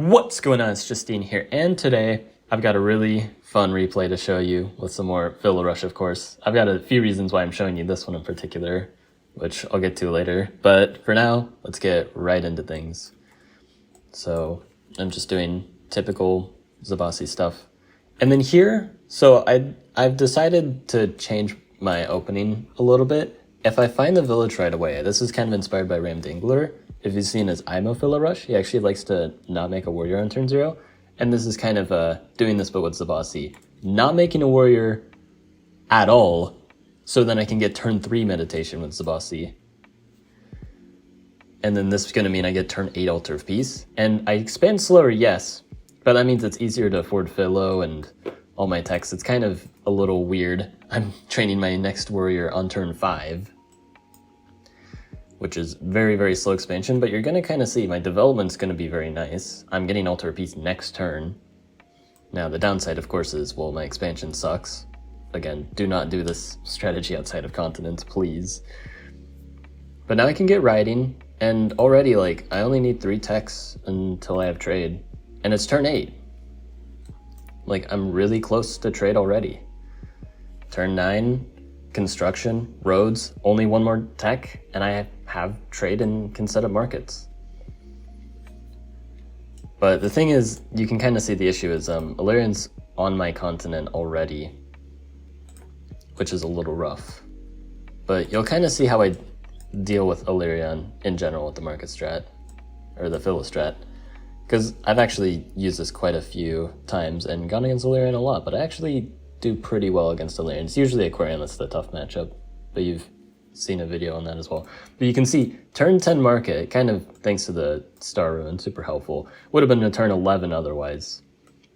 What's going on? It's Justeeni here, and today I've got a really fun replay to show you with some more Philo Rush, of course. I've got a few reasons why I'm showing you this one in particular, which I'll get to later, but for now, let's get right into things. So I'm just doing typical Zebasi stuff. And then here, so I've decided to change my opening a little bit. If I find the village right away, this is kind of inspired by Ram Dingler. If you've seen his IMO Philo Rush, he actually likes to not make a warrior on turn 0. And this is kind of doing this but with Zebasi. Not making a warrior at all, so then I can get turn 3 meditation with Zebasi. And then this is going to mean I get turn 8 Altar of Peace. And I expand slower, yes, but that means it's easier to afford Philo and all my texts. It's kind of a little weird. I'm training my next warrior on turn 5. Which is very, very slow expansion, but you're going to kind of see my development's going to be very nice. I'm getting Altar of Peace next turn. Now, the downside, of course, is, well, my expansion sucks. Again, do not do this strategy outside of continents, please. But now I can get riding, and already, like, I only need 3 techs until I have trade. And it's turn 8. Like, I'm really close to trade already. Turn 9, construction, roads, only 1 more tech, and I have trade and can set up markets. But the thing is, you can kind of see the issue is Illyrian's on my continent already, which is a little rough. But you'll kind of see how I deal with Illyrian in general with the market strat, or the Philo strat, because I've actually used this quite a few times and gone against Illyrian a lot, but I actually do pretty well against Illyrian. It's usually Aquarian that's the tough matchup, but you've seen a video on that as well. But you can see turn 10 market, kind of thanks to the Star Ruin, super helpful. Would have been a turn 11 otherwise.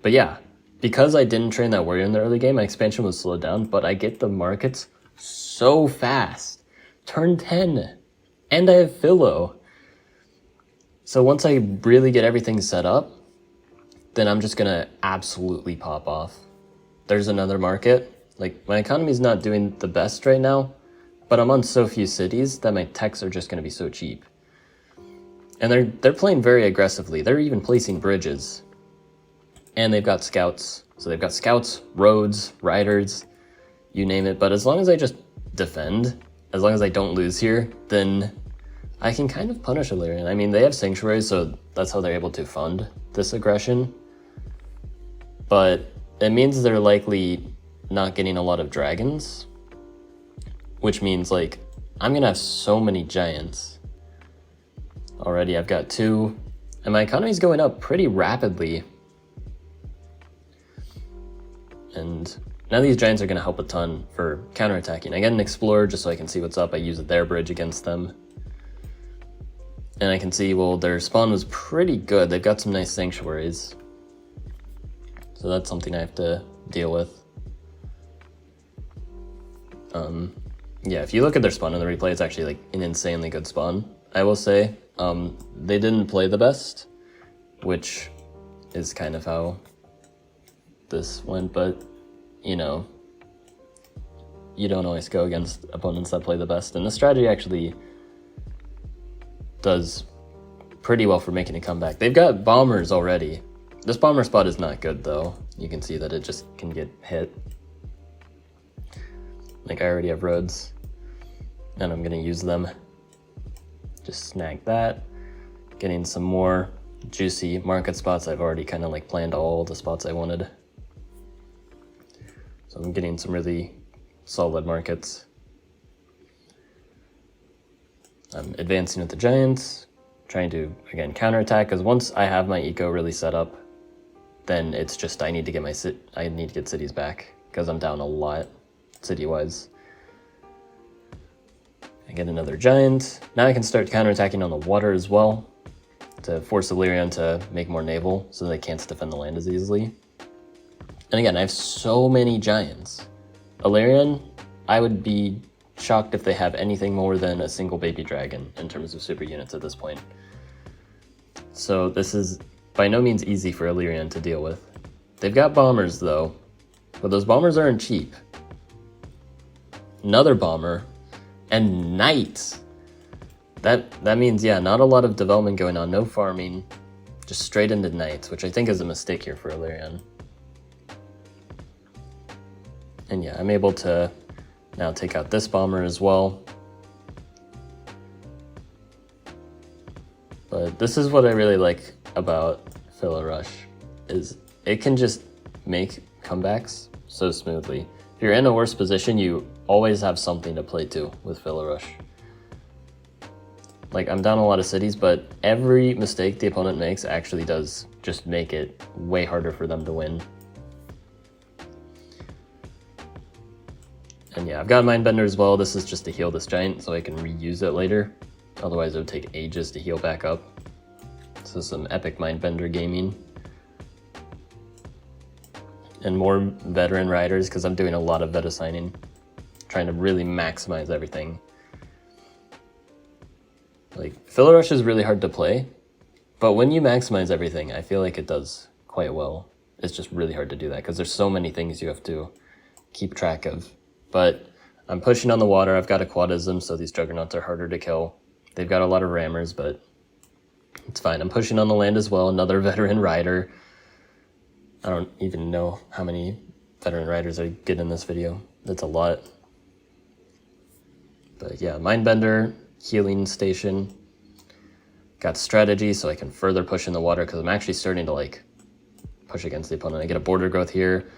But yeah, because I didn't train that warrior in the early game, my expansion was slowed down, but I get the markets so fast. Turn 10, and I have Philo. So once I really get everything set up, then I'm just gonna absolutely pop off. There's another market. Like, my economy's not doing the best right now, but I'm on so few cities that my techs are just going to be so cheap. And they're playing very aggressively. They're even placing bridges. And they've got scouts. So they've got scouts, roads, riders, you name it. But as long as I just defend, as long as I don't lose here, then I can kind of punish Illyrian. I mean, they have sanctuaries, so that's how they're able to fund this aggression. But it means they're likely not getting a lot of dragons, which means, like, I'm gonna have so many giants. Already I've got 2, and my economy's going up pretty rapidly. And now these giants are gonna help a ton for counterattacking. I get an explorer just so I can see what's up. I use their bridge against them. And I can see, well, their spawn was pretty good. They've got some nice sanctuaries. So that's something I have to deal with. Yeah, if you look at their spawn in the replay, it's actually like an insanely good spawn, I will say. They didn't play the best, which is kind of how this went, but, you know, you don't always go against opponents that play the best, and the strategy actually does pretty well for making a comeback. They've got bombers already. This bomber spot is not good, though. You can see that it just can get hit. Like, I already have roads, and I'm gonna use them. Just snag that. Getting some more juicy market spots. I've already kind of like planned all the spots I wanted. So I'm getting some really solid markets. I'm advancing with the giants, trying to, again, counterattack, because once I have my eco really set up, then it's just I need to get cities back, because I'm down a lot city-wise. I get another giant. Now I can start counterattacking on the water as well to force Illyrian to make more naval so they can't defend the land as easily. And again, I have so many giants. Illyrian, I would be shocked if they have anything more than a single baby dragon in terms of super units at this point. So this is by no means easy for Illyrian to deal with. They've got bombers though, but those bombers aren't cheap. Another bomber, and knights. That means, yeah, not a lot of development going on, no farming. just straight into knights, which I think is a mistake here for Illyrian. And yeah, I'm able to now take out this bomber as well. But this is what I really like about Philo Rush, is it can just make comebacks so smoothly. If you're in a worse position, you always have something to play to with Philo Rush. Like, I'm down a lot of cities, but every mistake the opponent makes actually does just make it way harder for them to win. And yeah, I've got Mindbender as well. This is just to heal this giant so I can reuse it later. Otherwise it would take ages to heal back up. So some epic Mindbender gaming. And more veteran riders, because I'm doing a lot of vet assigning. Trying to really maximize everything. Like, Philo Rush is really hard to play, but when you maximize everything, I feel like it does quite well. It's just really hard to do that, because there's so many things you have to keep track of. But I'm pushing on the water, I've got a quadism, so these juggernauts are harder to kill. They've got a lot of rammers, but it's fine. I'm pushing on the land as well, another veteran rider. I don't even know how many veteran riders I get in this video. That's a lot. But yeah, Mindbender, healing station. Got strategy so I can further push in the water, because I'm actually starting to like push against the opponent. I get a border growth here.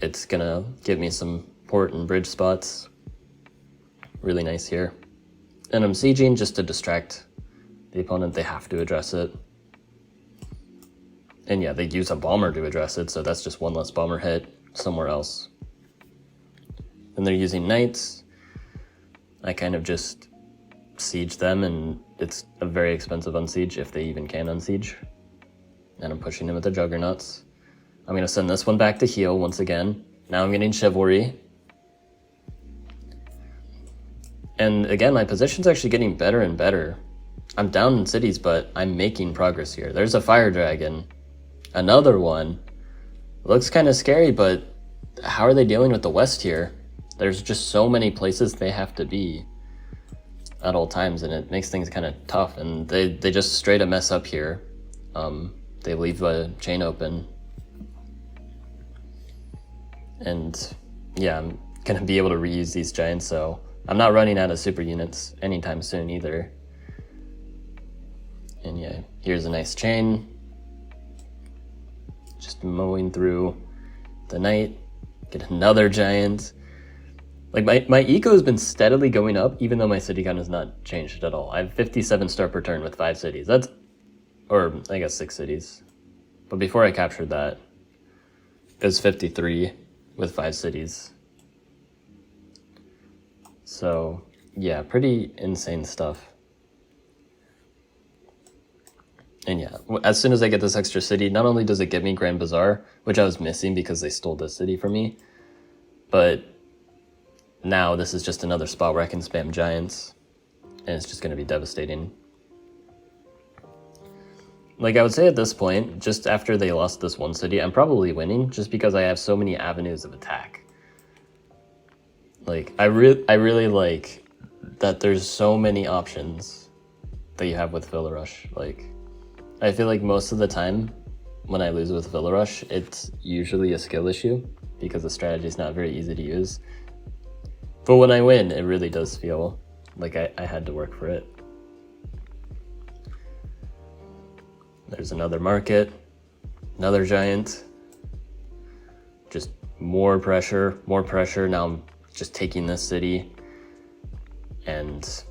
It's gonna give me some port and bridge spots. Really nice here. And I'm sieging just to distract the opponent. They have to address it. And yeah, they use a bomber to address it, so that's just one less bomber hit somewhere else. And they're using knights. I kind of just siege them, and it's a very expensive unsiege if they even can unsiege. And I'm pushing them with the juggernauts. I'm going to send this one back to heal once again. Now I'm getting chivalry. And again, my position's actually getting better and better. I'm down in cities, but I'm making progress here. There's a fire dragon. Another one. Looks kind of scary, but how are they dealing with the west here? There's just so many places they have to be at all times, and it makes things kind of tough. And they just straight up mess up here. They leave the chain open. And yeah, I'm going to be able to reuse these giants, so I'm not running out of super units anytime soon either. And yeah, here's a nice chain. Just mowing through the knight. Get another giant. Like, my eco has been steadily going up, even though my city count has not changed at all. I have 57 star per turn with 5 cities. That's, or I guess 6 cities. But before I captured that, it was 53 with 5 cities. So yeah, pretty insane stuff. And yeah, as soon as I get this extra city, not only does it give me Grand Bazaar, which I was missing because they stole this city from me, but now this is just another spot where I can spam giants, and it's just going to be devastating. Like, I would say at this point, just after they lost this one city, I'm probably winning just because I have so many avenues of attack. Like, I really like that there's so many options that you have with Philo Rush. Like, I feel like most of the time when I lose with Philo Rush, it's usually a skill issue because the strategy is not very easy to use. But when I win, it really does feel like I had to work for it. There's another market, another giant. Just more pressure, more pressure. Now I'm just taking this city, and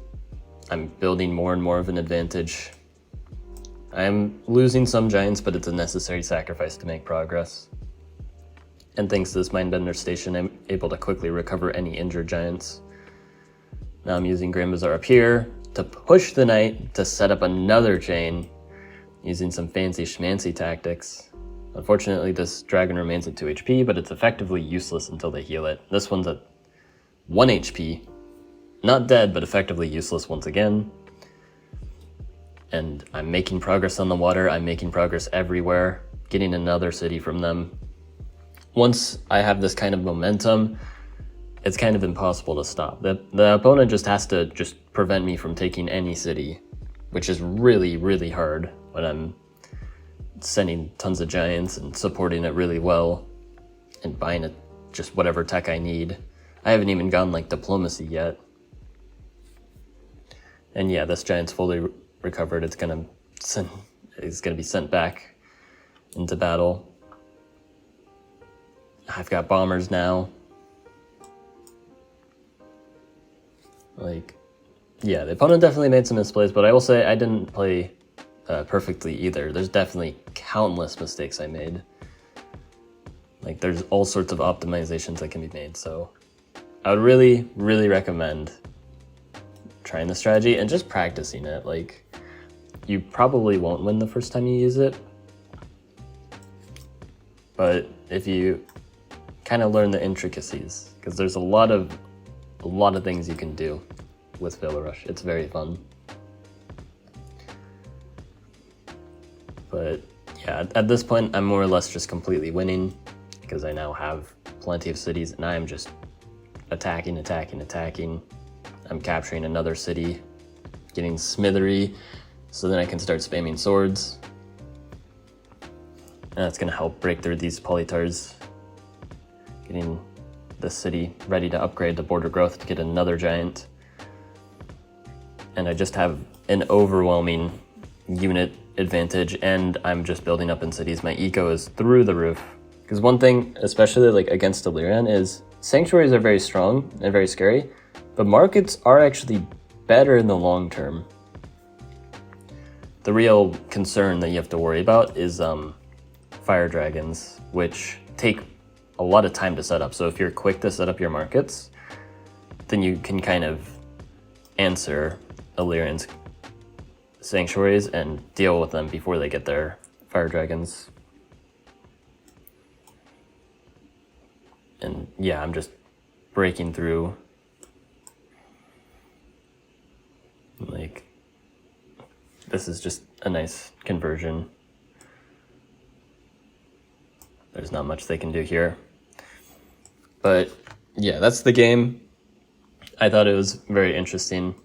I'm building more and more of an advantage. I'm losing some giants, but it's a necessary sacrifice to make progress. And thanks to this Mindbender station, I'm able to quickly recover any injured giants. Now I'm using Grand Bazaar up here to push the knight to set up another chain, using some fancy schmancy tactics. Unfortunately, this dragon remains at 2 HP, but it's effectively useless until they heal it. This one's at 1 HP. Not dead, but effectively useless once again. And I'm making progress on the water. I'm making progress everywhere, getting another city from them. Once I have this kind of momentum, it's kind of impossible to stop. The opponent just has to just prevent me from taking any city, which is really, really hard when I'm sending tons of giants and supporting it really well and buying it just whatever tech I need. I haven't even gotten like diplomacy yet. And yeah, this giant's fully recovered. It's gonna be sent back into battle. I've got bombers now. Like, yeah, the opponent definitely made some misplays, but I will say I didn't play perfectly either. There's definitely countless mistakes I made. Like, there's all sorts of optimizations that can be made, so I would really, really recommend trying the strategy and just practicing it. Like, you probably won't win the first time you use it, but if you kind of learn the intricacies, because there's a lot of things you can do with Philo Rush. It's very fun. But yeah, at this point, I'm more or less just completely winning because I now have plenty of cities and I'm just attacking. I'm capturing another city, getting smithery, so then I can start spamming swords. And that's gonna help break through these polytars, getting the city ready to upgrade to border growth to get another giant. And I just have an overwhelming unit advantage, and I'm just building up in cities. My eco is through the roof. Because one thing, especially like against Illyrian, is sanctuaries are very strong and very scary, but markets are actually better in the long term. The real concern that you have to worry about is fire dragons, which take a lot of time to set up. So if you're quick to set up your markets, then you can kind of answer Illyrian's sanctuaries and deal with them before they get their fire dragons. And yeah, I'm just breaking through. Like, this is just a nice conversion. There's not much they can do here. But yeah, that's the game. I thought it was very interesting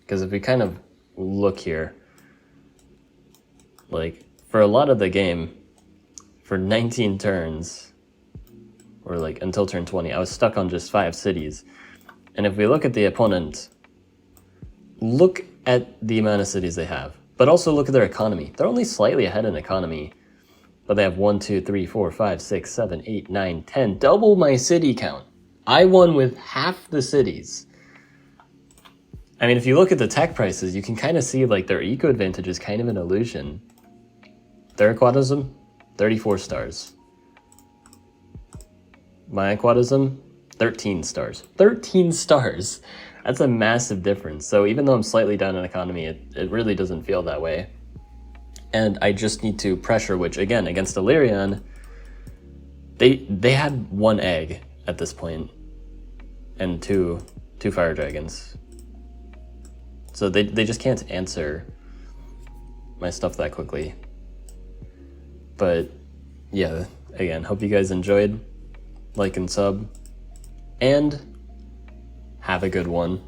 because if we kind of look here, like for a lot of the game, for 19 turns, or like until turn 20, I was stuck on just 5 cities. And if we look at the opponent, look at the amount of cities they have, but also look at their economy. They're only slightly ahead in economy, but they have 1, 2, 3, 4, 5, 6, 7, 8, 9, 10, double my city count. I won with half the cities. I mean, if you look at the tech prices, you can kind of see like their eco advantage is kind of an illusion. Their aquatism, 34 stars. My aquatism, 13 stars. 13 stars! That's a massive difference. So even though I'm slightly down in economy, it really doesn't feel that way. And I just need to pressure, which again, against Illyrian, they had 1 egg at this point, and two fire dragons. So they just can't answer my stuff that quickly. But yeah, again, hope you guys enjoyed. Like and sub, and have a good one.